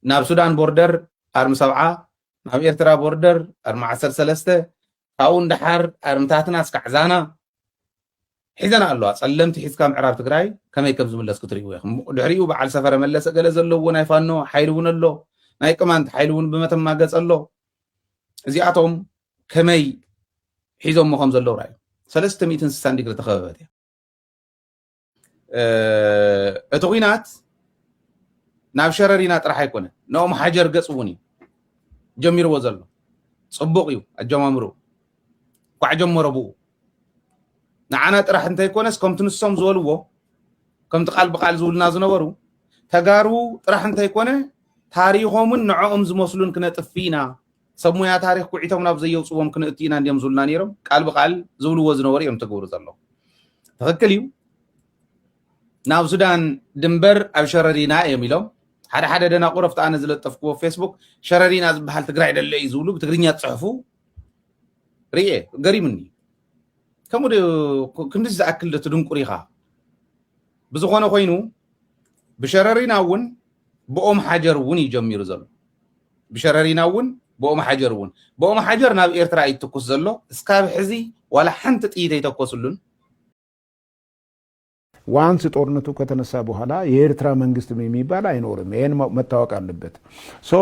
ناب سودان بوردر أرم 7 ناب إرترا بوردر أرم 13 كاون دحر أرمتاتنا سكعزانا حيزنا الله سلمت حيز كام عرب تقراي كما يكبز ملس كتريو يخ دحريو بعد سفر ملس قال زلو وناي فانو حيلون الله ناي كمان حيلون بمتم ما قص الله زياتهم كمي حيزهم مخم زلو راي 300 سنت ديجري تخببت اتوينات ناب شررينا طرح يكون نوم حجر قصوني جمير وزلو صبقيو اجمامرو وعجمربو نعنا طرح انت يكونس كم تنسوم زولو كم تقال بقال زولنا زنبرو تغارو طرح انت يكونه تاريخهم نعوم زمسلون كنطفينا سمويا تاريخ كعيتهم ناب زيو صوم كنتينا انديم زولنا نيرم قال بقال زولو وزنوري يم تغورو زلو تفكليو ناب سودان دنبر اب شررينا يميلو حدا دنا قرفت انا زلطفكو فيسبوك شررينا زبحال تግራይ ደለ ይዝብሉ በትግርኛ ጽሑፉ ሪኤ ገሪምኒ كمود كندز أكل تدنقريها بزخانة خوينو بشررين أون بقوم حجر وني جمير زلو بشررين أون بقوم حجر ون بقوم حجر ناب إيرترا يتكوس زلو اسكاب حزي ولا حنت إيده يتكوسلون وانس ጦርነቱ ከተነሳ በኋላ የኤርትራ መንግስት የሚባል አይኖርም ይሄን መታወቅ አለበት ሶ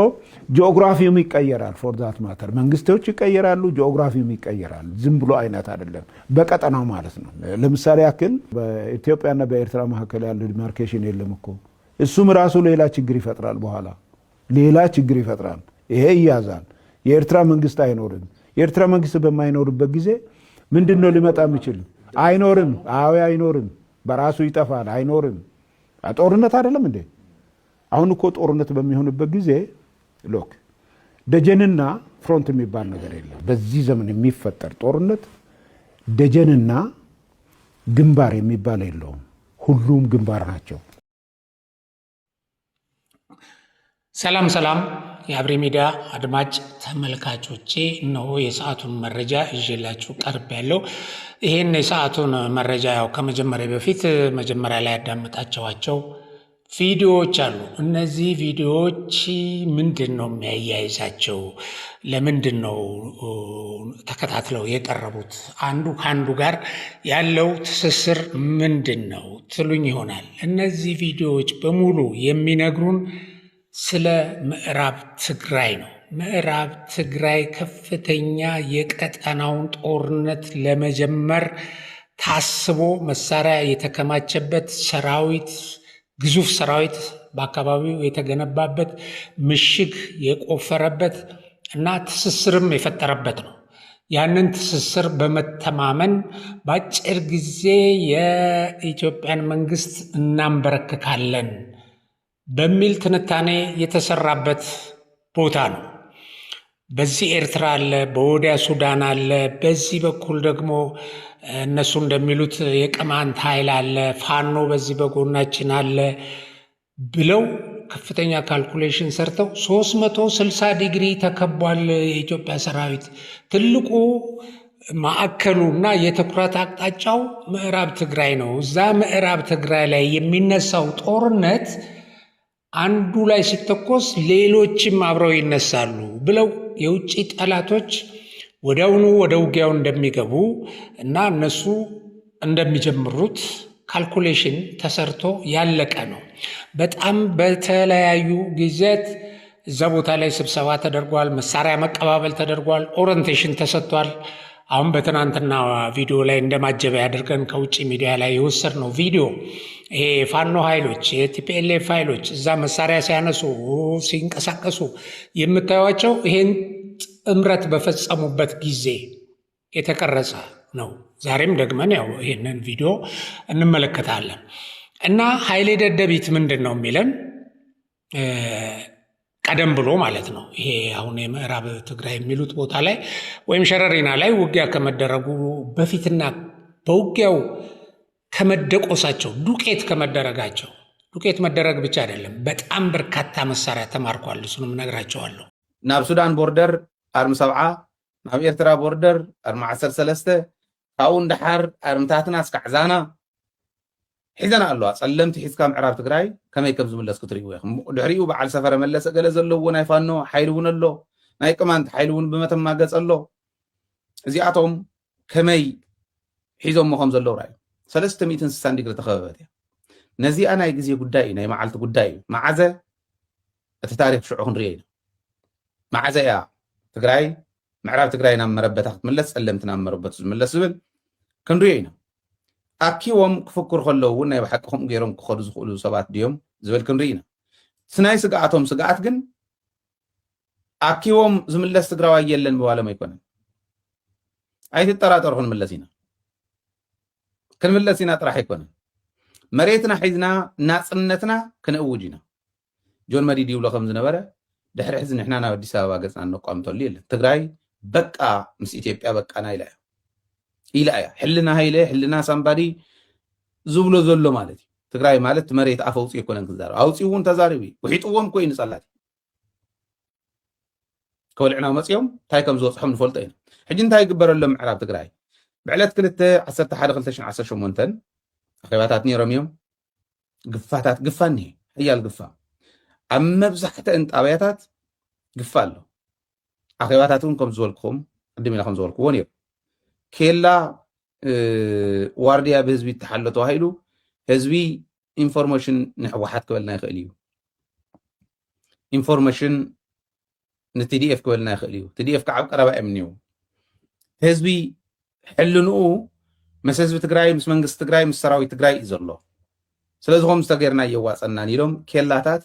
ጂኦግራፊው ይቀየራል ፎር ዛት ማተር መንግስቶች ይቀየራሉ ጂኦግራፊው ይቀየራል ዝም ብሎ አይነት አይደለም በቀጠናው ማለት ነው ለምሳሌ ያክል በኢትዮጵያና በኤርትራ መካከል ያለው ዲማርኬሽን የለም እኮ እሱም ራሱ ሌላ ችግር ይፈጥራል በኋላ ሌላ ችግር ይፈጥራል ይሄ ይያዛል የኤርትራ መንግስት አይኖርም የኤርትራ መንግስት በማይኖርበት ጊዜ ምንድነው ሊመጣ የሚችል አይኖርም አይኖርም በራሱ ይጠፋል አይኖርም ጦርነት አይደለም እንዴ አሁን እኮ ጦርነት በሚሆንበት ጊዜ ሎክ ደጀንና ፍሮንት የሚባል ነገር የለም በዚህ ዘመን የሚፈጠር ጦርነት ደጀንና ግንባር የሚባል የለውም ሁሉም ግንባር ናቸው ሰላም የአብሪ ሚዲያ አድማጭ ተመልካቾቼ ነው የሰዓቱን መረጃ ይዤላችሁ ቀርብ ያለው ይሄን የሰዓቱን መረጃ ያው ከመጀመሪያ በፊት መጀመሪያ ላይ ያዳመጣችኋቸው ቪዲዮዎች አሉ እነዚህ ቪዲዮዎች ምንድነው የሚያያይዛቸው ለምንድነው ተከታትለው የቀረቡት አንዱ ካንዱ ጋር ያለው ትስስር ምንድነው ትሉኝ ይሆናል እነዚህ ቪዲዮዎች በሙሉ የሚነግሩን ስለ ምዕራብ ትግራይ ነው ምዕራብ ትግራይ ከፍተኛ የቀጠናውን ጦርነት ለመጀመር ታስቦ መሳሪያ የተከማቸበት ሰራዊት ግዙፍ ሰራዊት በአካባቢው የተገነባበት ምሽግ የቆፈረበት እና ትስስርም የፈጠረበት ነው ያንን ትስስር በመተማመን በአጭር ጊዜ የኢትዮጵያን መንግስት እናንበረክካለን በሚል ትንታኔ የተሰራበት ቦታ ነው በዚህ ኤርትራ አለ በወዲያ ሱዳን አለ በዚህ በኩል ደግሞ እነሱ እንደሚሉት የቅማንት ኃይል አለ ፋኖ በዚህ በጎናችን አለ ብለው ከፍተኛ ካልኩሌሽን ሰርተው 360 ዲግሪ ተከቧል የኢትዮጵያ ሰራዊት ትልቁ ማዕከሉና የትኩረት አቅጣጫው ምዕራብ ትግራይ ነው እዛ ምዕራብ ትግራይ ላይ የሚነሳው ጦርነት አንዱ ላይ ሲተኮስ ሌሎችም አብረው ይነሳሉ ብለው የውጭ ጠላቶች ወዲያውኑ ወደ ውጊያው እንደሚገቡ እና እነሱ እንደሚጀምሩት ካልኩሌሽን ተሰርቶ ያለቀ ነው በጣም በተለያዩ ጊዜያት እዛ ቦታ ላይ ስብሰባ ተደርጓል መሳሪያ መቀባበል ተደርጓል ኦሪንቴሽን ተሰጥቷል አሁን በትናንትና ቪዲዮ ላይ እንደማጀበያ አድርገን ከውጭ ሚዲያ ላይ የወሰድነው ቪዲዮ ይሄ ፋኖ ኃይሎች የቲፒኤልኤፍ ኃይሎች እዛ መሳሪያ ሲያነሱ ሲንቀሳቀሱ የምታዩቸው ይሄን ጥምረት በፈጸሙበት ጊዜ የተቀረጸ ነው ዛሬም ደግመን ያው ይሄንን ቪዲዮ እንመለከታለን እና ኃይሌ ደደቢት ምንድነው የሚለን ቀደም ብሎ ማለት ነው ይሄ አሁን የምዕራብ ትግራይ የሚሉት ቦታ ላይ ወይም ሸረሪና ላይ ውጊያ ከመደረጉ በፊትና በውጊያው ከመደቆሳቸው ዱቄት ከመደረጋቸው ዱቄት መደረግ ብቻ አይደለም በጣም በርካታ መሳሪያ ተማርኳል እሱንም ነግራቸዋለሁ ናብ ሱዳን ቦርደር አርም 7 ናብ ኤርትራ ቦርደር አርም 13 ካውን ደሓር አርምታትና እስካዕዛና ሒዘና ኣለዋ ጸለምቲ ሒዝካ ምዕራብ ትግራይ ከመይ ከም ዝምለስ ክትርእይዎ ኢኹም ድሕሪኡ በዓል ሰፈረ መለሰ ገለ ዘለዎ ናይ ፋኖ ሓይሊ እውን ኣሎ ናይ ቅማንት ሓይሊ እውን ብመተማ ገጽ ኣሎ እዚኣቶም ከመይ ሒዞም ከም ዘለዉ ራእዩ 360 ዲግሪ ተኸበበት እያ ነዚኣ ናይ ግዜ ጉዳይ እዩ ናይ መዓልቲ ጉዳይ እዩ መዓዘ እቲ ታሪክ ሽዑ ክንሪኦ ኢና መዓዘ እያ ትግራይ ምዕራብ ትግራይ ናብ መረበታ ክትምለስ ጸለምቲ ናብ መረበቱ ዝምለስ ዝብል ክንሪኦ ኢና ኣኪቦም ክፍክሩ ከለዉ እውን ናይ ባሓቂ ከምኡ ገይሮም ክኸዱ ዝኽእሉ ሰባት ድዮም ዝብል ክንርኢ ኢና ስናይ ስግኣቶም ስግኣት ግን ኣኪቦም ዝምለስ ትግራዋይ የለን ምባሎም ኣይኮነን ኣይትጠራጠሩ ክንምለስ ኢና ጥራሕ ኣይኮነን መሬትና ሒዝና ናጽነትና ክንእውጅ ኢና ጆን መዲድ ይብሎ ከም ዝነበረ ድሕሪ ሕዚ ንሕና ናብ ኣዲስ ኣበባ ገጽና ነቋምተሉ የለን ትግራይ በቃ ምስ ኢትዮጵያ በቃና ኢላ እያ ሕልና ሃይለ ሕልና ሳምባዲ ዝብሎ ዘሎ ማለት እዩ ትግራይ ማለት መሬት ኣፍ ኣውፅኡ ይኮነን ክዛረብ ኣውፅኡ እውን ተዛሪቡ ውሒጥዎም ኮይኑ ጸላት ከወልዕና መፅኦም እንታይ ከም ዝወፅሖም ንፈልጦ ኢና ሕጂ እንታይ ይግበረሎም ምዕራብ ትግራይ ብዕለት 2/11/2018 ኣኼባታት ነይሮም እዮም ግፋታት ግፋ እኒሄ ሕያል ግፋ ኣብ መብዛሕትአን ጣብያታት ግፋ ኣሎ ኣኼባታት እውን ከም ዝበልክኹም ቅድም ኢላ ከም ዝበልክዎ ነይሩ ኬላ ዋርድያ ብህዝቢ ይተሓሎ ተባሂሉ ህዝቢ ኢንፎርሜሽን ንሕወሓት ክበልና ይኽእል እዩ ኢንፎርሜሽን ንቲዲኤፍ ክበልና ይኽእል እዩ ቲዲኤፍ ከዓ ቀረባ እዮም እኒአው ህዝቢ ሕልንኡ ምስ ህዝቢ ትግራይ ምስ መንግስቲ ትግራይ ምስ ሰራዊት ትግራይ እዩ ዘሎ ስለዚኹም ዝተገርና እየዋፀናን ኢሎም ኬላታት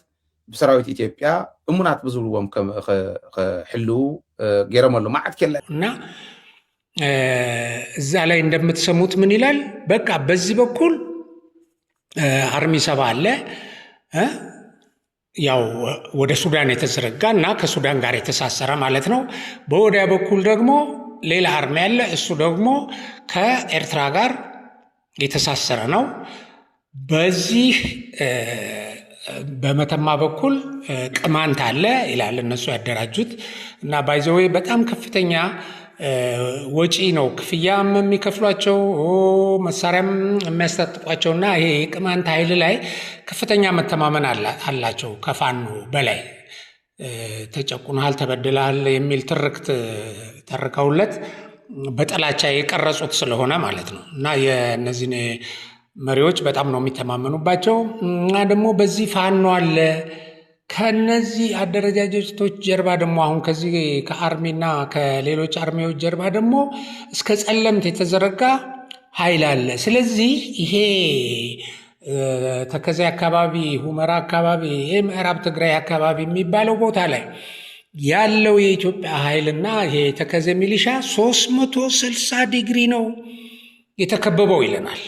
ብሰራዊት ኢትዮጵያ እሙናት ብዝብልዎም ክሕልው ገይሮም ኣሎ ማዓት ኬላ እና እዛ ላይ እንደምትሰሙት ምን ይላል በቃ በዚህ በኩል አርሚ ሰባ አለ ያው ወደ ሱዳን የተዘረጋ እና ከሱዳን ጋር የተሳሰረ ማለት ነው በወዲያ በኩል ደግሞ ሌላ አርሚ አለ እሱ ደግሞ ከኤርትራ ጋር የተሳሰረ ነው በዚህ በመተማ በኩል ቅማንት አለ ይላል እነሱ ያደራጁት እና ባይዘዌ በጣም ከፍተኛ ወጪ ነው ክፍያም የሚከፍሏቸው መሳሪያም የሚያስታጥቋቸውና ይሄ ቅማንት ኃይል ላይ ከፍተኛ መተማመን አላቸው ከፋኖ በላይ ተጨቁናል ተበድላል የሚል ትርክት ተርከውለት በጥላቻ የቀረጹት ስለሆነ ማለት ነው እና የነዚህ መሪዎች በጣም ነው የሚተማመኑባቸው እና ደግሞ በዚህ ፋኖ አለ ከነዚህ አደረጃጀቶች ጀርባ ደግሞ አሁን ከዚህ ከአርሚና ከሌሎች አርሚዎች ጀርባ ደግሞ እስከ ጸለምት የተዘረጋ ኃይል አለ ስለዚህ ይሄ ተከዜ አካባቢ ሁመራ አካባቢ ይሄ ምዕራብ ትግራይ አካባቢ የሚባለው ቦታ ላይ ያለው የኢትዮጵያ ኃይልና ይሄ ተከዜ ሚሊሻ 360 ዲግሪ ነው የተከበበው ይለናል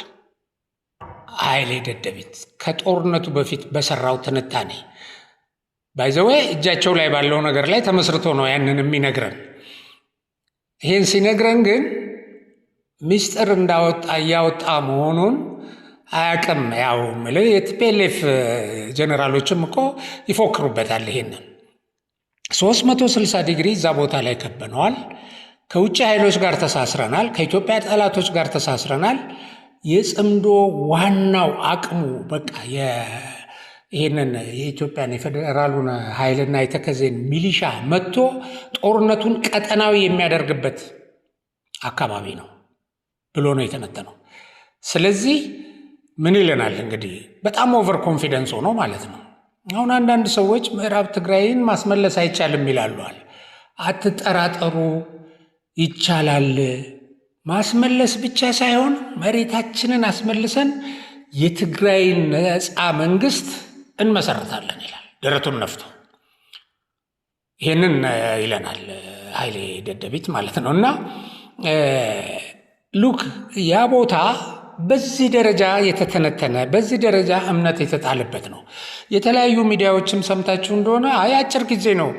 ኃይሌ ደደቢት ከጦርነቱ በፊት በሰራው ትንታኔ ባይዘዌ እጃቸው ላይ ባለው ነገር ላይ ተመስርቶ ነው ያንን የሚነግረን ይሄን ሲነግረን ግን ሚስጥር ያወጣ መሆኑን አያውቅም ያው ማለት የቲፒኤልኤፍ ጀነራሎችም እኮ ይፎክሩበታል ይሄንን 360 ዲግሪ እዛ ቦታ ላይ ከበነዋል ከውጭ ኃይሎች ጋር ተሳስረናል ከኢትዮጵያ ጠላቶች ጋር ተሳስረናል የጽምዶ ዋናው አቅሙ በቃ ይሄንን የኢትዮጵያን የፌደራሉን ኃይልና የተከዜን ሚሊሻ መጥቶ ጦርነቱን ቀጠናዊ የሚያደርግበት አካባቢ ነው ብሎ ነው የተነተነው ስለዚህ ምን ይለናል እንግዲህ በጣም ኦቨር ኮንፊደንስ ሆኖ ማለት ነው አሁን አንዳንድ ሰዎች ምዕራብ ትግራይን ማስመለስ አይቻልም ይላሉ አትጠራጠሩ ይቻላል ማስመለስ ብቻ ሳይሆን መሬታችንን አስመልሰን የትግራይን ነፃ መንግስት እንመሰርታለን ይላል ደረቱን ነፍቶ ይሄንን ይለናል ኃይሌ ደደቢት ማለት ነውና ሉክ ያ ቦታ በዚህ ደረጃ የተተነተነ በዚህ ደረጃ እምነት የተጣለበት ነው የተለያዩ ሚዲያዎችም ሰምታችሁ እንደሆነ አጭር ጊዜ ነው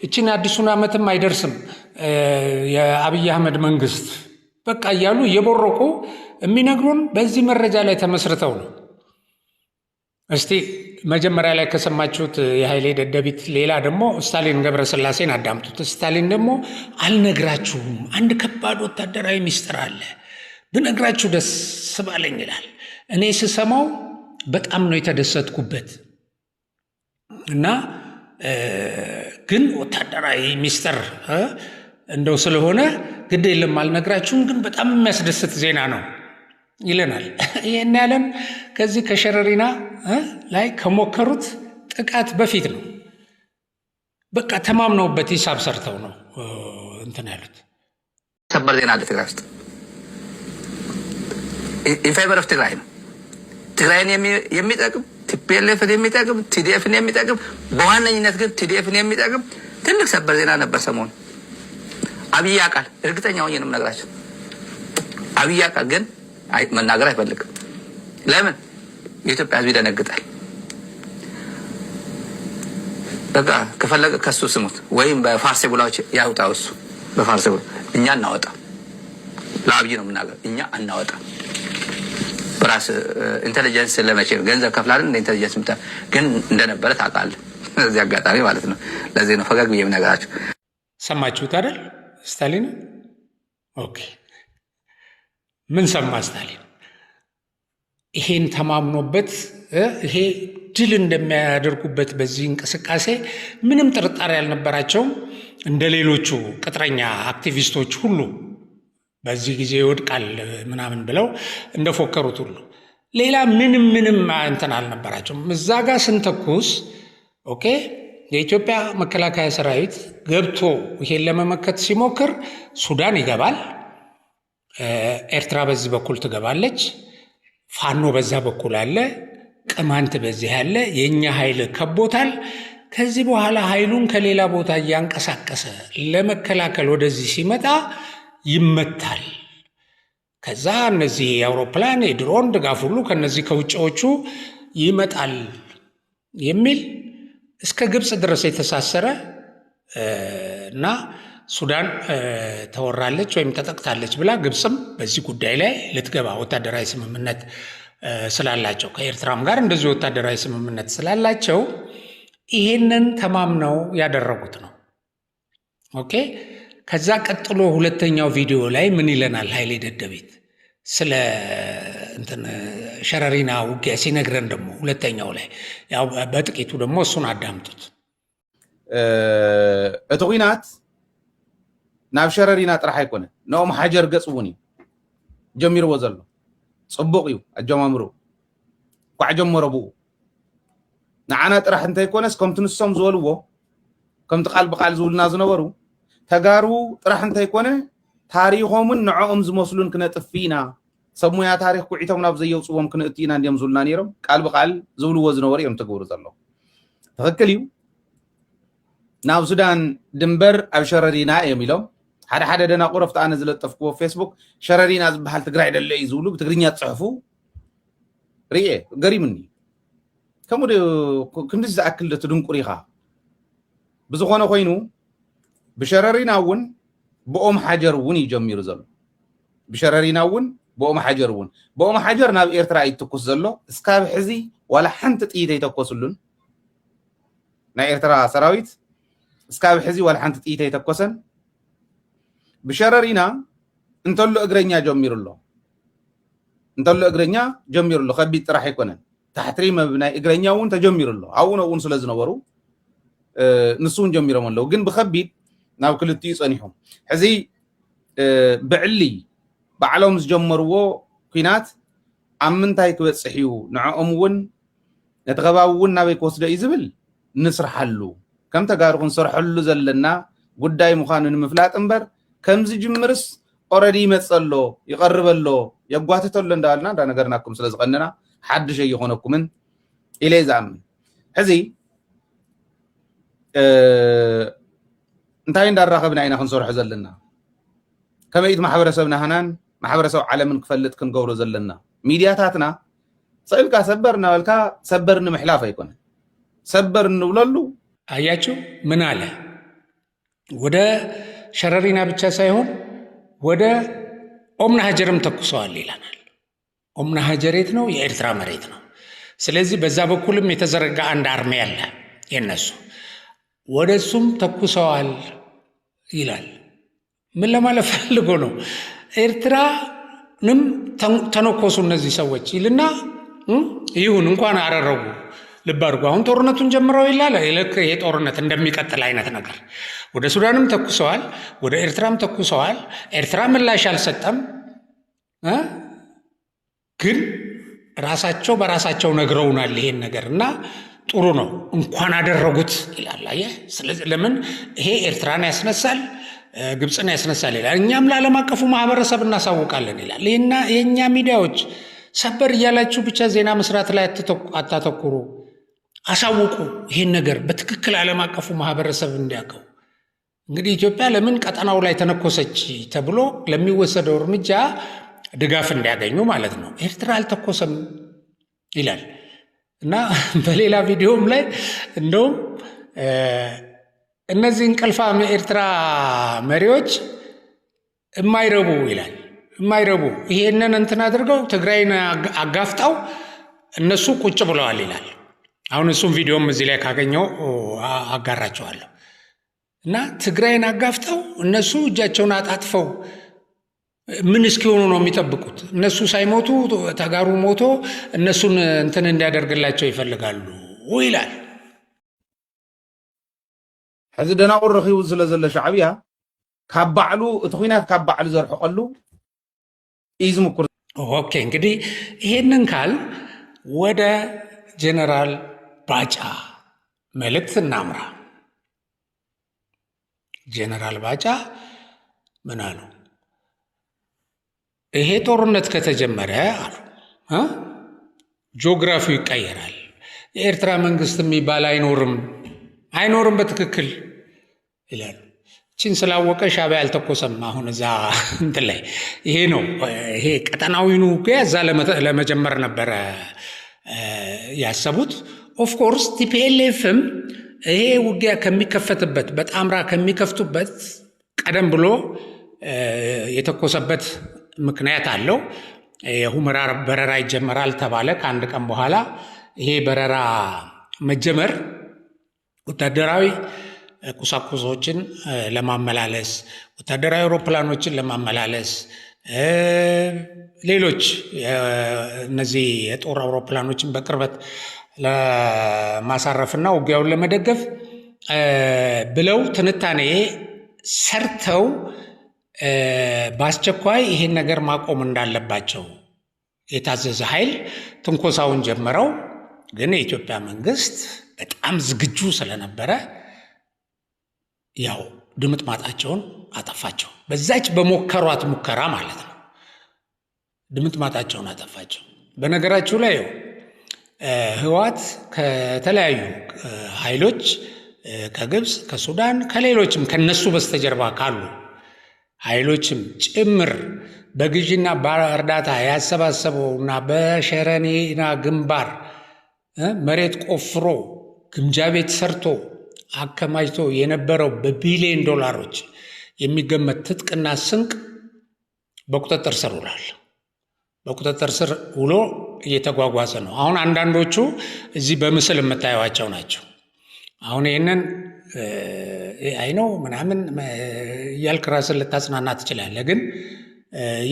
እቺን አዲሱን ዓመትም አይደርስም የአብይ አህመድ መንግስት በቃ እያሉ እየቦረቁ የሚነግሩን በዚህ መረጃ ላይ ተመስርተው ነው እስቲ መጀመሪያ ላይ ከሰማችሁት የኃይሌ ደደቢት ሌላ ደግሞ ስታሊን ገብረስላሴን አዳምጡት ስታሊን ደግሞ አልነግራችሁም አንድ ከባድ ወታደራዊ ሚስጥር አለ ብነግራችሁ ደስ ባለኝ ይላል እኔ ስሰማው በጣም ነው የተደሰትኩበት እና ግን ወታደራዊ ሚስጥር እንደው ስለሆነ ግድ የለም አልነግራችሁም፣ ግን በጣም የሚያስደስት ዜና ነው ይለናል። ይሄን ያለን ከዚህ ከሸረሪና ላይ ከሞከሩት ጥቃት በፊት ነው። በቃ ተማምነውበት ሂሳብ ሰርተው ነው እንትን ያሉት። ሰበር ዜና አለ ትግራይ ውስጥ ኢንፌቨር ኦፍ ትግራይ ነው። ትግራይን የሚጠቅም ቲፒኤልኤፍን የሚጠቅም ቲዲኤፍን የሚጠቅም በዋነኝነት ግን ቲዲኤፍን የሚጠቅም ትልቅ ሰበር ዜና ነበር ሰሞኑ። አብይ ያውቃል፣ እርግጠኛ ሆኜ ነው የምነግራቸው። አብይ ያውቃል፣ ግን መናገር አይፈልግም። ለምን? የኢትዮጵያ ሕዝብ ይደነግጣል። በቃ ከፈለገ ከሱ ስሙት ወይም በፋርሴ ቡላዎች ያውጣው እሱ በፋርሴ ቡላ። እኛ እናወጣ ለአብይ ነው የምናገር። እኛ አናወጣ በራስ ኢንተለጀንስ ለመቼ ገንዘብ ከፍላለን እንደ ኢንተለጀንስ ምታ ግን እንደነበረ ታውቃለህ። እዚህ አጋጣሚ ማለት ነው። ለዚህ ነው ፈገግ ብዬ የምነግራቸው። ሰማችሁት አይደል? ስታሊን ኦኬ፣ ምን ሰማ ስታሊን? ይሄን ተማምኖበት ይሄ ድል እንደሚያደርጉበት በዚህ እንቅስቃሴ ምንም ጥርጣሬ ያልነበራቸውም እንደ ሌሎቹ ቅጥረኛ አክቲቪስቶች ሁሉ በዚህ ጊዜ ይወድቃል ምናምን ብለው እንደፎከሩት ሁሉ ሌላ ምንም እንትን አልነበራቸውም። እዛ ጋር ስንተኩስ ኦኬ የኢትዮጵያ መከላከያ ሰራዊት ገብቶ ይሄን ለመመከት ሲሞክር ሱዳን ይገባል፣ ኤርትራ በዚህ በኩል ትገባለች፣ ፋኖ በዛ በኩል አለ፣ ቅማንት በዚህ ያለ፣ የእኛ ኃይል ከቦታል። ከዚህ በኋላ ኃይሉን ከሌላ ቦታ እያንቀሳቀሰ ለመከላከል ወደዚህ ሲመጣ ይመታል። ከዛ እነዚህ የአውሮፕላን የድሮን ድጋፍ ሁሉ ከነዚህ ከውጭዎቹ ይመጣል የሚል እስከ ግብፅ ድረስ የተሳሰረ እና ሱዳን ተወራለች ወይም ተጠቅታለች ብላ ግብፅም በዚህ ጉዳይ ላይ ልትገባ ወታደራዊ ስምምነት ስላላቸው ከኤርትራም ጋር እንደዚህ ወታደራዊ ስምምነት ስላላቸው ይሄንን ተማምነው ያደረጉት ነው። ኦኬ ከዛ ቀጥሎ ሁለተኛው ቪዲዮ ላይ ምን ይለናል ኃይሌ ደደቤት ስለ እንትን ሸረሪና ውጊያ ሲነግረን ደግሞ ሁለተኛው ላይ ያው በጥቂቱ ደግሞ እሱን አዳምጡት። እቲ ኩናት ናብ ሸረሪና ጥራሕ ኣይኮነን ንኦም ሓጀር ገፅ እውን እዩ ጀሚርዎ ዘሎ ፅቡቅ እዩ ኣጀማምሩ ኳዕ ጀመሮ ብኡ ንዓና ጥራሕ እንተይኮነስ ከምቲ ንሶም ዝበልዎ ከምቲ ቃል ብቃል ዝብሉና ዝነበሩ ተጋሩ ጥራሕ እንተይኮነ ታሪኾምን ንዕኦም ዝመስሉን ክነጥፊ ኢና ሰሙያ ታሪክ ኩዒቶም ናብ ዘየውፅዎም ክንእቲ ኢና እንዲኦም ዝብሉና ነይሮም ቃል ብቃል ዝብልዎ ዝነበሩ እዮም ትገብሩ ዘሎ ትክክል እዩ። ናብ ሱዳን ድንበር ኣብ ሸረሪና እዮም ኢሎም ሓደ ደናቁረፍቲ ኣነ ዝለጠፍክዎ ፌስቡክ ሸረሪና ዝበሃል ትግራይ ደለ እዩ ዝብሉ ብትግርኛ ፅሕፉ ርኤ ገሪምኒ ከምኡ ዝኣክል ትድንቁር ኢኻ ብዝኾነ ኮይኑ ብሸረሪና እውን ብኦም ሓጀር እውን ይጀሚሩ ዘሎ ብሸረሪና እውን ብኦም ሓጀር እውን ብኦም ሓጀር ናብ ኤርትራ ይትኩስ ዘሎ እስካብ ሕዚ ዋላ ሓንቲ ጥይት ኣይተኮሱሉን ናይ ኤርትራ ሰራዊት እስካብ ሕዚ ዋላ ሓንቲ ጥይት ኣይተኮሰን ብሸረሪና እንተሎ እግረኛ ጀሚሩ ኣሎ ከቢድ ጥራሕ ኣይኮነን ታሕትሪ መብናይ እግረኛ እውን ተጀሚሩ ኣሎ ኣብኡ እውን ስለ ዝነበሩ ንሱ እውን ጀሚሮም ኣለዉ ግን ብከቢድ ናብ ክልቲኡ ፀኒሖም ሕዚ ብዕሊ ባዕሎም ዝጀመርዎ ኩናት ኣብ ምንታይ ክበፅሕ እዩ ንዕኦም እውን ነቲ ከባቢ እውን ናበይ ክወስዶ እዩ ዝብል ንስርሓሉ ከም ተጋሩ ክንሰርሐሉ ዘለና ጉዳይ ምዃኑ ንምፍላጥ እምበር ከምዚ ጅምርስ ኦረዲ ይመፀሎ ይቐርበሎ የጓትተሎ እንዳበልና እንዳነገርናኩም ስለ ዝቐንና ሓድሽ ኣይኮነኩምን ኢለ ዝኣምን ሕዚ እንታይ እንዳራኸብና ኢና ክንሰርሖ ዘለና ከመይት ማሕበረሰብና ሃናን ማሕበረሰብ ዓለምን ክፈልጥ ክንገብሮ ዘለና ሚድያታትና ፀልካ ሰበር እናበልካ ሰበር ንምሕላፍ ኣይኮነን ሰበር እንብለሉ አያችሁ ምን አለ ወደ ሸረሪና ብቻ ሳይሆን ወደ ኦምና ሀጀርም ተኩሰዋል ይላናል። ኦምና ሀጀር የት ነው? የኤርትራ መሬት ነው። ስለዚህ በዛ በኩልም የተዘረጋ አንድ አርሜ ያለ የነሱ ወደ እሱም ተኩሰዋል ይላል። ምን ለማለት ፈልጎ ነው? ኤርትራንም ተነኮሱ እነዚህ ሰዎች ይልና ይሁን እንኳን አደረጉ። ልብ አድርጉ። አሁን ጦርነቱን ጀምረው ይላል። ልክ ይሄ ጦርነት እንደሚቀጥል አይነት ነገር ወደ ሱዳንም ተኩሰዋል፣ ወደ ኤርትራም ተኩሰዋል። ኤርትራ ምላሽ አልሰጠም። ግን ራሳቸው በራሳቸው ነግረውናል ይሄን ነገር እና ጥሩ ነው እንኳን አደረጉት ይላል። አየህ፣ ስለዚህ ለምን ይሄ ኤርትራን ያስነሳል፣ ግብፅን ያስነሳል ይላል። እኛም ለዓለም አቀፉ ማህበረሰብ እናሳውቃለን ይላል። የእኛ ሚዲያዎች ሰበር እያላችሁ ብቻ ዜና መስራት ላይ አታተኩሩ፣ አሳውቁ። ይሄን ነገር በትክክል ዓለም አቀፉ ማህበረሰብ እንዲያውቀው። እንግዲህ ኢትዮጵያ ለምን ቀጠናው ላይ ተነኮሰች ተብሎ ለሚወሰደው እርምጃ ድጋፍ እንዲያገኙ ማለት ነው። ኤርትራ አልተኮሰም ይላል እና በሌላ ቪዲዮም ላይ እንደውም እነዚህ እንቅልፋም የኤርትራ መሪዎች የማይረቡ ይላል። የማይረቡ ይሄንን እንትን አድርገው ትግራይን አጋፍጠው እነሱ ቁጭ ብለዋል ይላል። አሁን እሱም ቪዲዮም እዚህ ላይ ካገኘው አጋራቸዋለሁ። እና ትግራይን አጋፍጠው እነሱ እጃቸውን አጣጥፈው ምን እስኪሆኑ ነው የሚጠብቁት? እነሱ ሳይሞቱ ተጋሩ ሞቶ እነሱን እንትን እንዲያደርግላቸው ይፈልጋሉ ይላል። ሕዚ ደናቁር ረኺቡ ስለ ዘሎ ሻዕብያ ካብ ባዕሉ እቲ ኩናት ካብ ባዕሉ ዘርሕቀሉ እዩ ዝምኩር። ኦኬ እንግዲህ ይሄንን ካል ወደ ጀነራል ባጫ መልእክት እናምራ። ጀነራል ባጫ ምን አሉ? ይሄ ጦርነት ከተጀመረ አሉ ጂኦግራፊው ይቀየራል። የኤርትራ መንግስት የሚባል አይኖርም በትክክል ይላሉ። ቺን ስላወቀ ሻዕቢያ አልተኮሰም። አሁን እዛ እንትን ላይ ይሄ ነው ይሄ ቀጠናዊኑ ውጊያ እዛ ለመጀመር ነበረ ያሰቡት። ኦፍኮርስ ቲፒኤልኤፍም ይሄ ውጊያ ከሚከፈትበት በጣምራ ከሚከፍቱበት ቀደም ብሎ የተኮሰበት ምክንያት አለው። የሁመራ በረራ ይጀመራል ተባለ። ከአንድ ቀን በኋላ ይሄ በረራ መጀመር ወታደራዊ ቁሳቁሶችን ለማመላለስ፣ ወታደራዊ አውሮፕላኖችን ለማመላለስ፣ ሌሎች እነዚህ የጦር አውሮፕላኖችን በቅርበት ለማሳረፍና ውጊያውን ለመደገፍ ብለው ትንታኔ ሰርተው በአስቸኳይ ይሄን ነገር ማቆም እንዳለባቸው የታዘዘ ኃይል ትንኮሳውን ጀመረው። ግን የኢትዮጵያ መንግስት በጣም ዝግጁ ስለነበረ ያው ድምጥ ማጣቸውን አጠፋቸው። በዛች በሞከሯት ሙከራ ማለት ነው ድምጥ ማጣቸውን አጠፋቸው። በነገራችሁ ላይ ህወሓት ከተለያዩ ኃይሎች ከግብፅ፣ ከሱዳን፣ ከሌሎችም ከነሱ በስተጀርባ ካሉ ኃይሎችም ጭምር በግዥና በእርዳታ ያሰባሰበውና በሸረኔና ግንባር መሬት ቆፍሮ ግምጃ ቤት ሰርቶ አከማችቶ የነበረው በቢሊዮን ዶላሮች የሚገመት ትጥቅና ስንቅ በቁጥጥር ስር ውሏል። በቁጥጥር ስር ውሎ እየተጓጓዘ ነው። አሁን አንዳንዶቹ እዚህ በምስል የምታዩዋቸው ናቸው። አሁን ይህንን አይነው ምናምን እያልክ ራስን ልታጽናና ትችላለህ። ግን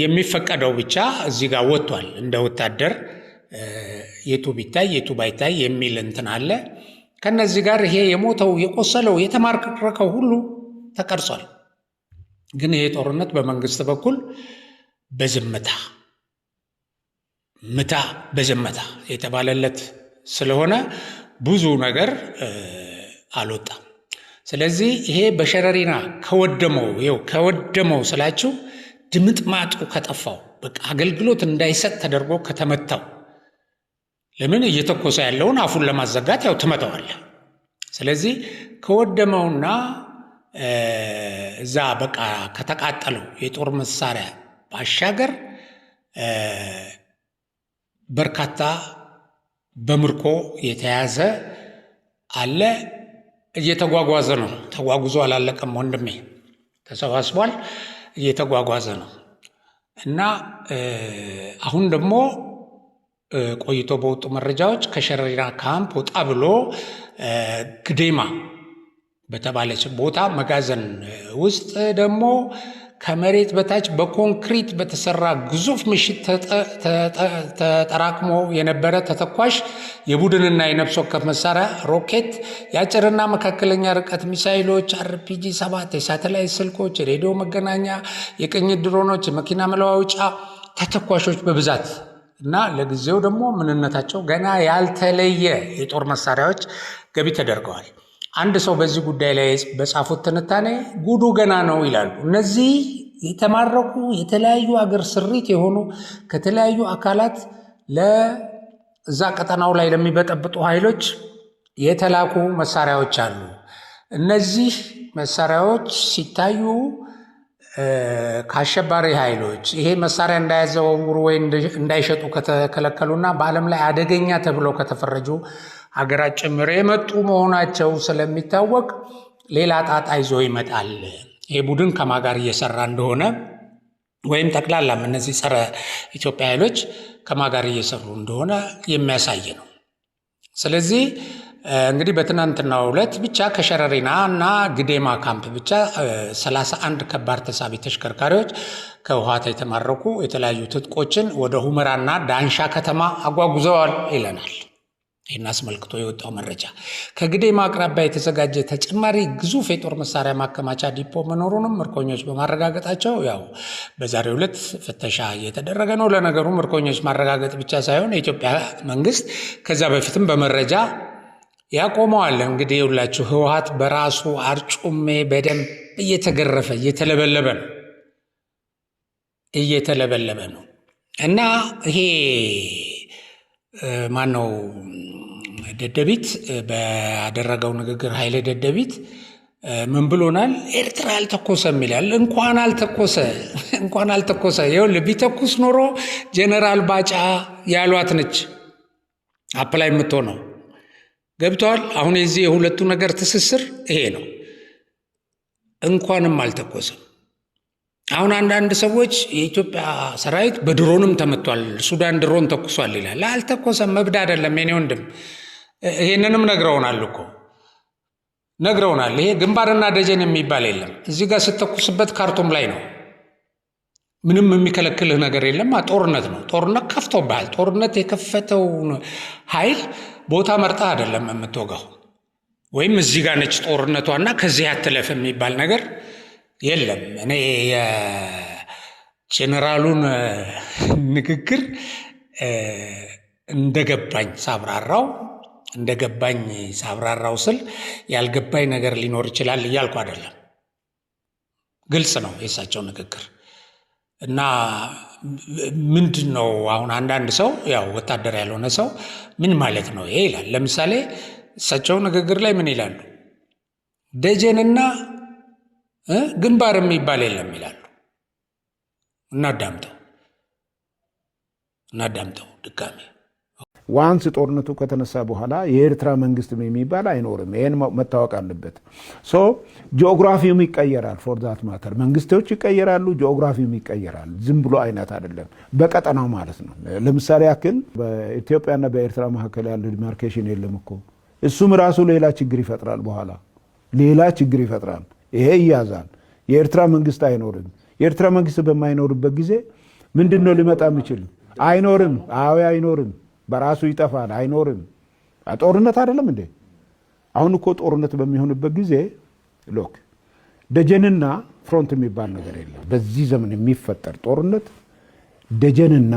የሚፈቀደው ብቻ እዚህ ጋር ወጥቷል። እንደ ወታደር የቱ ቢታይ የቱ ባይታይ የሚል እንትን አለ። ከነዚህ ጋር ይሄ የሞተው የቆሰለው የተማረከው ሁሉ ተቀርጿል። ግን ይሄ ጦርነት በመንግስት በኩል በዝምታ በዝምታ የተባለለት ስለሆነ ብዙ ነገር አልወጣም። ስለዚህ ይሄ በሸረሪና ከወደመው ስላችሁ ድምጥማጡ ከጠፋው በቃ አገልግሎት እንዳይሰጥ ተደርጎ ከተመታው፣ ለምን እየተኮሰ ያለውን አፉን ለማዘጋት ያው ትመታዋለህ። ስለዚህ ከወደመውና እዛ በቃ ከተቃጠለው የጦር መሳሪያ ባሻገር በርካታ በምርኮ የተያዘ አለ። እየተጓጓዘ ነው። ተጓጉዞ አላለቀም ወንድሜ፣ ተሰባስቧል፣ እየተጓጓዘ ነው። እና አሁን ደግሞ ቆይቶ በወጡ መረጃዎች ከሸረሪና ካምፕ ወጣ ብሎ ግዴማ በተባለች ቦታ መጋዘን ውስጥ ደግሞ ከመሬት በታች በኮንክሪት በተሰራ ግዙፍ ምሽግ ተጠራቅሞ የነበረ ተተኳሽ የቡድንና የነፍስ ወከፍ መሳሪያ፣ ሮኬት፣ የአጭርና መካከለኛ ርቀት ሚሳይሎች፣ አርፒጂ 7፣ የሳተላይት ስልኮች፣ የሬዲዮ መገናኛ፣ የቅኝት ድሮኖች፣ የመኪና መለዋወጫ ተተኳሾች በብዛት እና ለጊዜው ደግሞ ምንነታቸው ገና ያልተለየ የጦር መሳሪያዎች ገቢ ተደርገዋል። አንድ ሰው በዚህ ጉዳይ ላይ በጻፉት ትንታኔ ጉዱ ገና ነው ይላሉ። እነዚህ የተማረኩ የተለያዩ አገር ስሪት የሆኑ ከተለያዩ አካላት ለዛ ቀጠናው ላይ ለሚበጠብጡ ኃይሎች የተላኩ መሳሪያዎች አሉ። እነዚህ መሳሪያዎች ሲታዩ ከአሸባሪ ኃይሎች ይሄ መሳሪያ እንዳያዘዋውሩ ወይ እንዳይሸጡ ከተከለከሉና በዓለም ላይ አደገኛ ተብለው ከተፈረጁ ሀገራት ጭምር የመጡ መሆናቸው ስለሚታወቅ ሌላ ጣጣ ይዞ ይመጣል። ይሄ ቡድን ከማጋር እየሰራ እንደሆነ ወይም ጠቅላላም እነዚህ ጸረ ኢትዮጵያ ኃይሎች ከማጋር እየሰሩ እንደሆነ የሚያሳይ ነው። ስለዚህ እንግዲህ በትናንትናው ዕለት ብቻ ከሸረሪና እና ግዴማ ካምፕ ብቻ 31 ከባድ ተሳቢ ተሽከርካሪዎች ከህወሓት የተማረኩ የተለያዩ ትጥቆችን ወደ ሁመራና ዳንሻ ከተማ አጓጉዘዋል ይለናል። ይህን አስመልክቶ የወጣው መረጃ ከግዴማ አቅራቢያ የተዘጋጀ ተጨማሪ ግዙፍ የጦር መሳሪያ ማከማቻ ዲፖ መኖሩንም ምርኮኞች በማረጋገጣቸው ያው በዛሬው ዕለት ፍተሻ እየተደረገ ነው። ለነገሩ ምርኮኞች ማረጋገጥ ብቻ ሳይሆን የኢትዮጵያ መንግስት ከዛ በፊትም በመረጃ ያቆመዋል። እንግዲህ ሁላችሁ ህወሓት በራሱ አርጩሜ በደንብ እየተገረፈ እየተለበለበ ነው እና ይሄ ማነው ደደቢት ባደረገው ንግግር ኃይለ ደደቢት ምን ብሎናል? ኤርትራ አልተኮሰም ይላል። እንኳን አልተኮሰ ይኸውልህ፣ ቢተኩስ ኖሮ ጀነራል ባጫ ያሏት ነች አፕላይ የምትሆነው። ገብተዋል። አሁን የዚህ የሁለቱ ነገር ትስስር ይሄ ነው። እንኳንም አልተኮሰም። አሁን አንዳንድ ሰዎች የኢትዮጵያ ሰራዊት በድሮንም ተመቷል፣ ሱዳን ድሮን ተኩሷል ይላል። አልተኮሰም፣ መብድ አይደለም የኔ ወንድም። ይሄንንም ነግረውናል። ይሄ ግንባርና ደጀን የሚባል የለም። እዚህ ጋር ስተኩስበት ካርቱም ላይ ነው። ምንም የሚከለክልህ ነገር የለም። ጦርነት ነው። ጦርነት ከፍቶብሃል። ጦርነት የከፈተው ኃይል ቦታ መርጣ አይደለም የምትወጋው፣ ወይም እዚህ ጋር ነች ጦርነቷና ከዚህ አትለፍ የሚባል ነገር የለም። እኔ የጄኔራሉን ንግግር እንደገባኝ ሳብራራው ስል ያልገባኝ ነገር ሊኖር ይችላል እያልኩ አይደለም። ግልጽ ነው የእሳቸው ንግግር እና ምንድን ነው አሁን አንዳንድ ሰው ያው ወታደር ያልሆነ ሰው ምን ማለት ነው ይሄ ይላል። ለምሳሌ እሳቸው ንግግር ላይ ምን ይላሉ? ደጀንና ግንባር የሚባል የለም ይላሉ። እናዳምጠው ድጋሜ። ዋንስ ጦርነቱ ከተነሳ በኋላ የኤርትራ መንግስት የሚባል አይኖርም። ይሄን መታወቅ አለበት። ሶ ጂኦግራፊውም ይቀየራል። ፎር ዛት ማተር መንግስቶች ይቀየራሉ፣ ጂኦግራፊውም ይቀየራል። ዝም ብሎ አይነት አይደለም፣ በቀጠናው ማለት ነው። ለምሳሌ ያክል በኢትዮጵያና በኤርትራ መካከል ያለ ዲማርኬሽን የለም እኮ። እሱም ራሱ ሌላ ችግር ይፈጥራል። በኋላ ሌላ ችግር ይፈጥራል። ይሄ ይያዛል። የኤርትራ መንግስት አይኖርም። የኤርትራ መንግስት በማይኖርበት ጊዜ ምንድነው ሊመጣ የሚችል? አይኖርም። አይኖርም። በራሱ ይጠፋል። አይኖርም። ጦርነት አይደለም እንዴ? አሁን እኮ ጦርነት በሚሆንበት ጊዜ ሎክ ደጀንና ፍሮንት የሚባል ነገር የለም። በዚህ ዘመን የሚፈጠር ጦርነት ደጀንና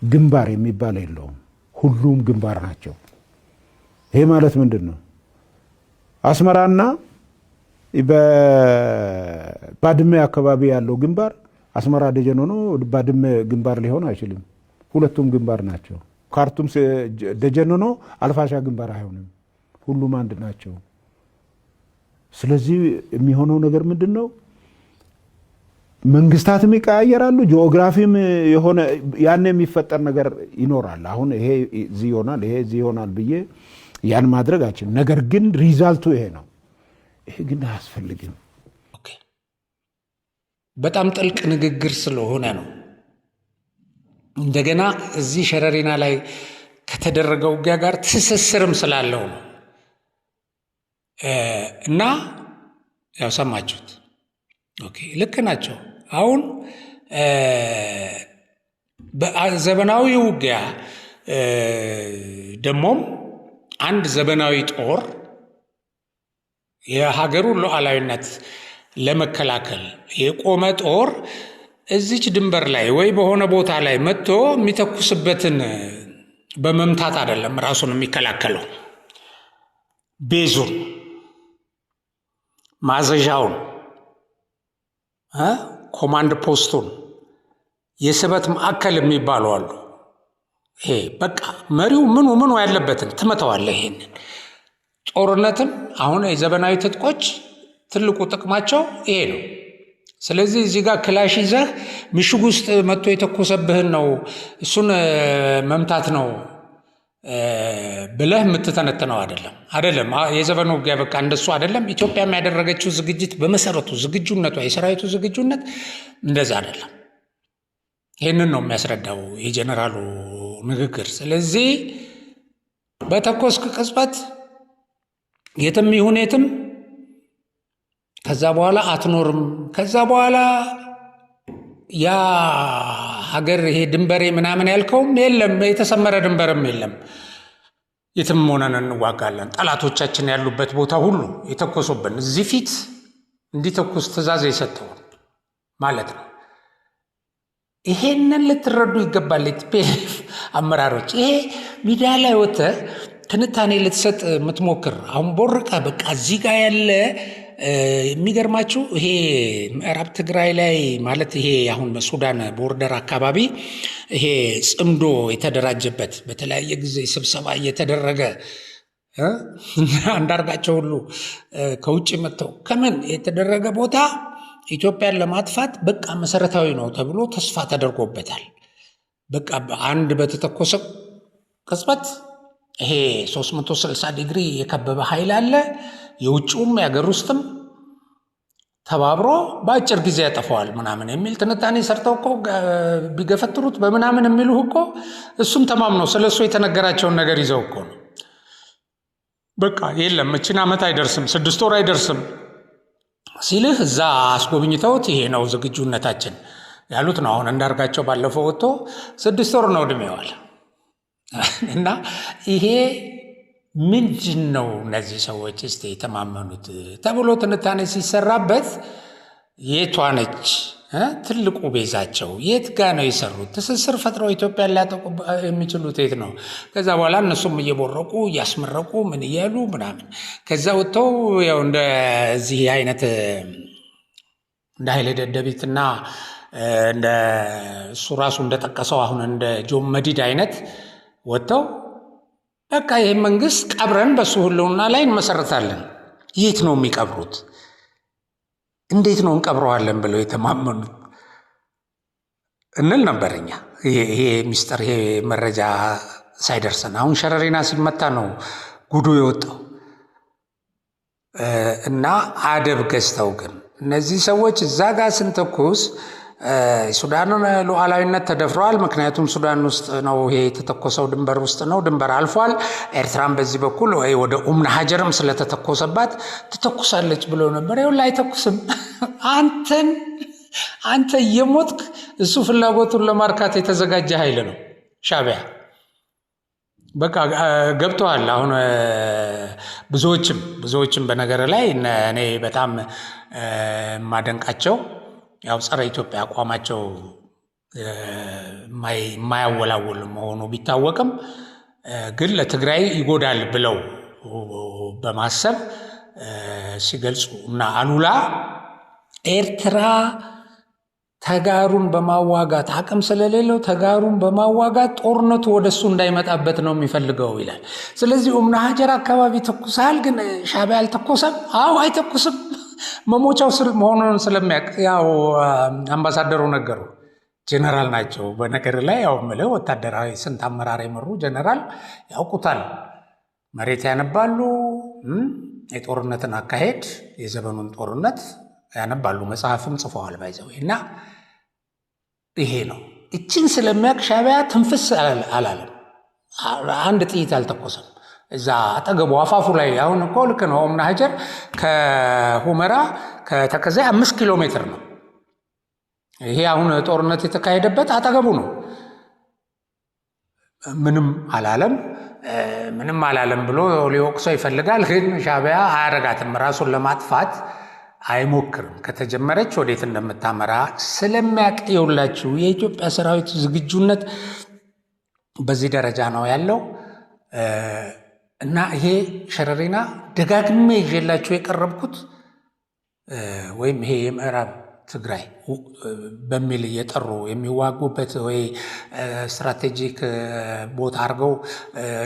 ግንባር የሚባል የለውም። ሁሉም ግንባር ናቸው። ይሄ ማለት ምንድን ነው? አስመራና በባድመ አካባቢ ያለው ግንባር አስመራ ደጀን ሆኖ ባድመ ግንባር ሊሆን አይችልም። ሁለቱም ግንባር ናቸው። ካርቱም ደጀን ሆኖ አልፋሻ ግንባር አይሆንም። ሁሉም አንድ ናቸው። ስለዚህ የሚሆነው ነገር ምንድን ነው? መንግስታትም ይቀያየራሉ። ጂኦግራፊም የሆነ ያን የሚፈጠር ነገር ይኖራል። አሁን ይሄ እዚህ ይሆናል፣ ይሄ እዚህ ይሆናል ብዬ ያን ማድረግ አልችልም። ነገር ግን ሪዛልቱ ይሄ ነው። ይሄ ግን አያስፈልግም። በጣም ጥልቅ ንግግር ስለሆነ ነው። እንደገና እዚህ ሸረሪና ላይ ከተደረገው ውጊያ ጋር ትስስርም ስላለው ነው። እና ያው ሰማችሁት። ኦኬ ልክ ናቸው። አሁን በዘመናዊ ውጊያ ደግሞም አንድ ዘመናዊ ጦር የሀገሩን ሉዓላዊነት ለመከላከል የቆመ ጦር እዚች ድንበር ላይ ወይ በሆነ ቦታ ላይ መጥቶ የሚተኩስበትን በመምታት አይደለም ራሱን የሚከላከለው። ቤዙን፣ ማዘዣውን፣ ኮማንድ ፖስቱን፣ የስበት ማዕከል የሚባሉ አሉ። ይሄ በቃ መሪው ምኑ ያለበትን ትመተዋለህ። ይሄንን ጦርነትም አሁን የዘመናዊ ትጥቆች ትልቁ ጥቅማቸው ይሄ ነው። ስለዚህ እዚህ ጋር ክላሽ ይዘህ ምሽግ ውስጥ መጥቶ የተኮሰብህን ነው እሱን መምታት ነው ብለህ የምትተነትነው አይደለም። የዘመኑ ውጊያ በቃ እንደሱ አይደለም። ኢትዮጵያም ያደረገችው ዝግጅት በመሰረቱ ዝግጁነቷ፣ የሰራዊቱ ዝግጁነት እንደዛ አይደለም። ይህንን ነው የሚያስረዳው የጀነራሉ ንግግር። ስለዚህ በተኮስክ ቅጽበት የትም ይሁን የትም ከዛ በኋላ አትኖርም። ከዛ በኋላ ያ ሀገር ይሄ ድንበሬ ምናምን ያልከውም የለም፣ የተሰመረ ድንበርም የለም። የትም ሆነን እንዋጋለን። ጠላቶቻችን ያሉበት ቦታ ሁሉ የተኮሱብን እዚህ ፊት እንዲተኩስ ትእዛዝ የሰጠውን ማለት ነው። ይሄንን ልትረዱ ይገባል። የቲፒኤልኤፍ አመራሮች ይሄ ሚዲያ ላይ ወጥተህ ትንታኔ ልትሰጥ የምትሞክር አሁን ቦርቃ በቃ እዚህ ጋር ያለ የሚገርማችሁ ይሄ ምዕራብ ትግራይ ላይ ማለት ይሄ አሁን በሱዳን ቦርደር አካባቢ ይሄ ጽምዶ የተደራጀበት በተለያየ ጊዜ ስብሰባ እየተደረገ አንዳርጋቸው ሁሉ ከውጭ መጥተው ከምን የተደረገ ቦታ ኢትዮጵያን ለማጥፋት በቃ መሰረታዊ ነው ተብሎ ተስፋ ተደርጎበታል። በቃ አንድ በተተኮሰ ቅጽበት ይሄ 360 ዲግሪ የከበበ ኃይል አለ። የውጭውም የሀገር ውስጥም ተባብሮ በአጭር ጊዜ ያጠፋዋል ምናምን የሚል ትንታኔ ሰርተው እኮ ቢገፈትሩት በምናምን የሚሉህ እኮ እሱም ተማምነው ስለሱ የተነገራቸውን ነገር ይዘው እኮ ነው። በቃ የለም እችን ዓመት አይደርስም 6 ወር አይደርስም ሲልህ እዛ አስጎብኝተውት ይሄ ነው ዝግጁነታችን ያሉት ነው። አሁን አንዳርጋቸው ባለፈው ወጥቶ 6 ወር ነው እድሜዋል። እና ይሄ ምንድን ነው እነዚህ ሰዎች እስቲ የተማመኑት ተብሎ ትንታኔ ሲሰራበት የቷ ነች ትልቁ ቤዛቸው? የት ጋ ነው የሰሩት? ትስስር ፈጥረው ኢትዮጵያን ሊያጠቁ የሚችሉት የት ነው? ከዛ በኋላ እነሱም እየቦረቁ እያስመረቁ ምን እያሉ ምናምን ከዛ ወጥተው ያው እንደዚህ አይነት እንደ ኃይለ ደደቢትና እንደ እሱ ራሱ እንደጠቀሰው አሁን እንደ ጆን መዲድ አይነት ወጥተው በቃ ይህ መንግስት ቀብረን በሱ ህልውና ላይ እንመሰረታለን። የት ነው የሚቀብሩት? እንዴት ነው እንቀብረዋለን ብለው የተማመኑት እንል ነበረኛ። ይሄ ሚስጥር ይሄ መረጃ ሳይደርሰን አሁን ሸረሪና ሲመታ ነው ጉዱ የወጣው። እና አደብ ገዝተው ግን እነዚህ ሰዎች እዛ ጋር ስንተኩስ ሱዳንን ሉዓላዊነት ተደፍረዋል። ምክንያቱም ሱዳን ውስጥ ነው ይሄ የተተኮሰው፣ ድንበር ውስጥ ነው፣ ድንበር አልፏል። ኤርትራን በዚህ በኩል ወይ ወደ ኡምና ሀጀርም ስለተተኮሰባት ትተኩሳለች ብሎ ነበር። ይኸውልህ አይተኩስም። አንተ እየሞትክ እሱ ፍላጎቱን ለማርካት የተዘጋጀ ኃይል ነው ሻዕቢያ። በቃ ገብተዋል። አሁን ብዙዎችም በነገር ላይ እኔ በጣም የማደንቃቸው ያው ጸረ ኢትዮጵያ አቋማቸው የማያወላውል መሆኑ ቢታወቅም ግን ለትግራይ ይጎዳል ብለው በማሰብ ሲገልጹ እና አሉላ ኤርትራ ተጋሩን በማዋጋት አቅም ስለሌለው ተጋሩን በማዋጋት ጦርነቱ ወደሱ እንዳይመጣበት ነው የሚፈልገው ይላል። ስለዚህ ኡምና ሀጀር አካባቢ ተኩሳል፣ ግን ሻዕቢያ አልተኮሰም። አዎ አይተኩስም፣ መሞቻው ስል መሆኑን ስለሚያውቅ ያው አምባሳደሩ ነገሩ ጀነራል ናቸው። በነገር ላይ ያው ምለው ወታደራዊ ስንት አመራር የመሩ ጀነራል ያውቁታል። መሬት ያነባሉ፣ የጦርነትን አካሄድ የዘመኑን ጦርነት ያነባሉ፣ መጽሐፍም ጽፈዋል ባይዘው እና ይሄ ነው። እችን ስለሚያውቅ ሻዕቢያ ትንፍስ አላለም። አንድ ጥይት አልተኮሰም። እዛ አጠገቡ አፋፉ ላይ አሁን እኮ ልክ ነው። ኦምና ሀጀር ከሁመራ ከተከዘ 5 ኪሎ ሜትር ነው። ይሄ አሁን ጦርነት የተካሄደበት አጠገቡ ነው። ምንም አላለም ብሎ ሊወቅሰው ይፈልጋል። ግን ሻዕቢያ አያረጋትም። ራሱን ለማጥፋት አይሞክርም። ከተጀመረች ወዴት እንደምታመራ ስለሚያውቅ የሁላችሁ የኢትዮጵያ ሰራዊት ዝግጁነት በዚህ ደረጃ ነው ያለው እና ይሄ ሸረሪና ደጋግሜ ይዤላችሁ የቀረብኩት ወይም ይሄ የምዕራብ ትግራይ በሚል እየጠሩ የሚዋጉበት ወይ ስትራቴጂክ ቦታ አድርገው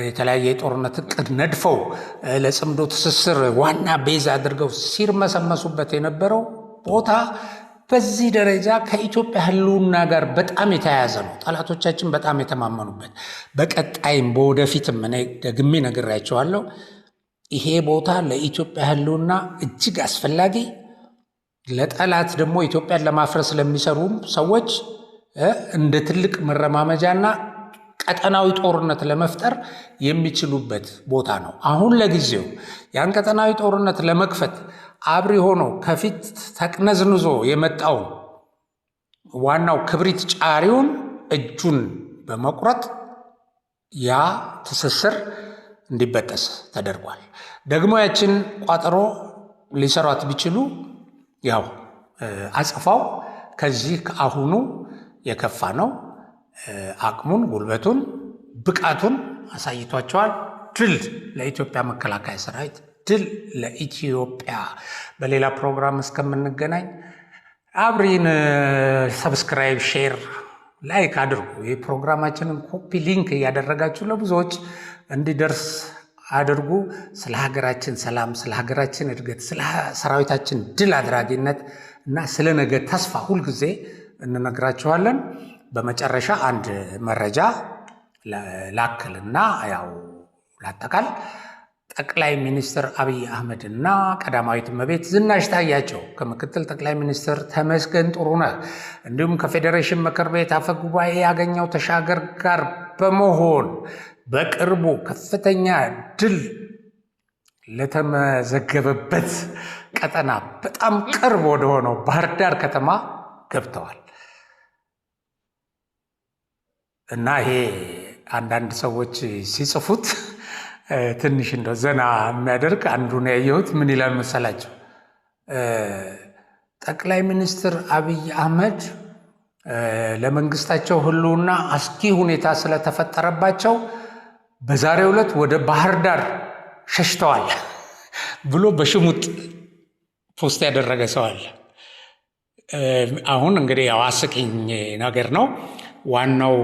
የተለያየ የጦርነት እቅድ ነድፈው ለጽምዶ ትስስር ዋና ቤዝ አድርገው ሲርመሰመሱበት የነበረው ቦታ በዚህ ደረጃ ከኢትዮጵያ ህልውና ጋር በጣም የተያያዘ ነው። ጠላቶቻችን በጣም የተማመኑበት በቀጣይም በወደፊትም እኔ ደግሜ ነግሬያቸዋለሁ። ይሄ ቦታ ለኢትዮጵያ ህልውና እጅግ አስፈላጊ፣ ለጠላት ደግሞ ኢትዮጵያን ለማፍረስ ለሚሰሩ ሰዎች እንደ ትልቅ መረማመጃና ቀጠናዊ ጦርነት ለመፍጠር የሚችሉበት ቦታ ነው። አሁን ለጊዜው ያን ቀጠናዊ ጦርነት ለመክፈት አብሪ ሆኖ ከፊት ተቅነዝንዞ የመጣው ዋናው ክብሪት ጫሪውን እጁን በመቁረጥ ያ ትስስር እንዲበጠስ ተደርጓል። ደግሞ ያችን ቋጠሮ ሊሰሯት ቢችሉ ያው አጽፋው ከዚህ ከአሁኑ የከፋ ነው። አቅሙን፣ ጉልበቱን፣ ብቃቱን አሳይቷቸዋል። ድል ለኢትዮጵያ መከላከያ ሰራዊት፣ ድል ለኢትዮጵያ። በሌላ ፕሮግራም እስከምንገናኝ አብሪን ሰብስክራይብ፣ ሼር፣ ላይክ አድርጉ። ይህ ፕሮግራማችንን ኮፒ ሊንክ እያደረጋችሁ ለብዙዎች እንዲደርስ አድርጉ። ስለ ሀገራችን ሰላም፣ ስለ ሀገራችን እድገት፣ ስለ ሰራዊታችን ድል አድራጊነት እና ስለ ነገ ተስፋ ሁልጊዜ እንነግራችኋለን። በመጨረሻ አንድ መረጃ ላክልና ያው ላጠቃል። ጠቅላይ ሚኒስትር አብይ አህመድ እና ቀዳማዊት እመቤት ዝናሽ ታያቸው ከምክትል ጠቅላይ ሚኒስትር ተመስገን ጥሩነህ እንዲሁም ከፌዴሬሽን ምክር ቤት አፈ ጉባኤ ያገኘው ተሻገር ጋር በመሆን በቅርቡ ከፍተኛ ድል ለተመዘገበበት ቀጠና በጣም ቅርብ ወደሆነው ባህር ዳር ከተማ ገብተዋል እና ይሄ አንዳንድ ሰዎች ሲጽፉት ትንሽ እንደው ዘና የሚያደርግ አንዱን ያየሁት ምን ይላል መሰላችሁ? ጠቅላይ ሚኒስትር አብይ አህመድ ለመንግስታቸው ህልውና አስጊ ሁኔታ ስለተፈጠረባቸው በዛሬው ዕለት ወደ ባህር ዳር ሸሽተዋል ብሎ በሽሙጥ ፖስት ያደረገ ሰው አለ። አሁን እንግዲህ ያው አስቂኝ ነገር ነው። ዋናው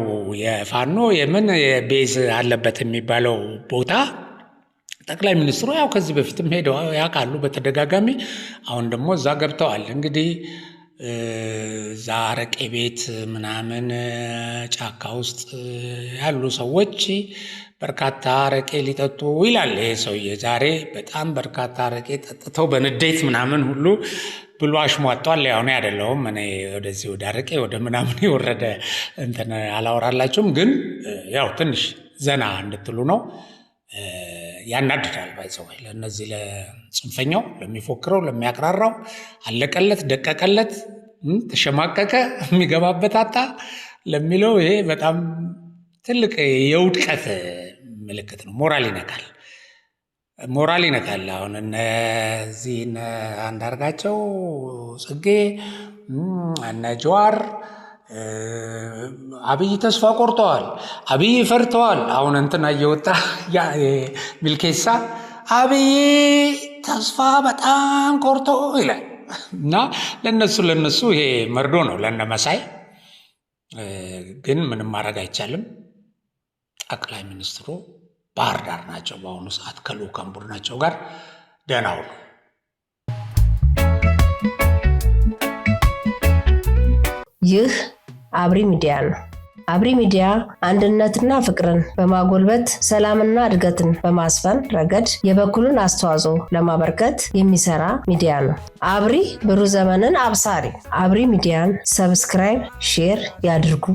የፋኖ የምን ቤዝ አለበት የሚባለው ቦታ ጠቅላይ ሚኒስትሩ ያው ከዚህ በፊትም ሄደው ያውቃሉ በተደጋጋሚ። አሁን ደግሞ እዛ ገብተዋል። እንግዲህ እዛ አረቄ ቤት ምናምን ጫካ ውስጥ ያሉ ሰዎች በርካታ አረቄ ሊጠጡ ይላል ይሄ ሰውዬ። ዛሬ በጣም በርካታ አረቄ ጠጥተው በንዴት ምናምን ሁሉ ብሎ አሽሟጧል። ያው እኔ አይደለሁም እኔ ወደዚህ ወደ አረቄ ወደ ምናምን የወረደ እንትን አላወራላችሁም፣ ግን ያው ትንሽ ዘና እንድትሉ ነው። ያናድዳል። ባይዘው ለእነዚህ ለጽንፈኛው ለሚፎክረው ለሚያቅራራው አለቀለት ደቀቀለት ተሸማቀቀ የሚገባበት አጣ ለሚለው ይሄ በጣም ትልቅ የውድቀት ምልክት ነው። ሞራል ይነካል። አሁን እነዚህ አንዳርጋቸው ጽጌ እነ ጀዋር አብይ ተስፋ ቆርጠዋል፣ አብይ ፈርተዋል። አሁን እንትና እየወጣ ሚልኬሳ አብይ ተስፋ በጣም ቆርጦ ይላል እና ለነሱ ይሄ መርዶ ነው ለነመሳይ። ግን ምንም ማድረግ አይቻልም። ጠቅላይ ሚኒስትሩ ባህር ዳር ናቸው በአሁኑ ሰዓት ከልዑካን ቡድናቸው ጋር ደህናው ነው። ይህ አብሪ ሚዲያ ነው። አብሪ ሚዲያ አንድነትና ፍቅርን በማጎልበት ሰላምና እድገትን በማስፈን ረገድ የበኩሉን አስተዋጽኦ ለማበርከት የሚሰራ ሚዲያ ነው። አብሪ ብሩህ ዘመንን አብሳሪ። አብሪ ሚዲያን ሰብስክራይብ፣ ሼር ያድርጉ።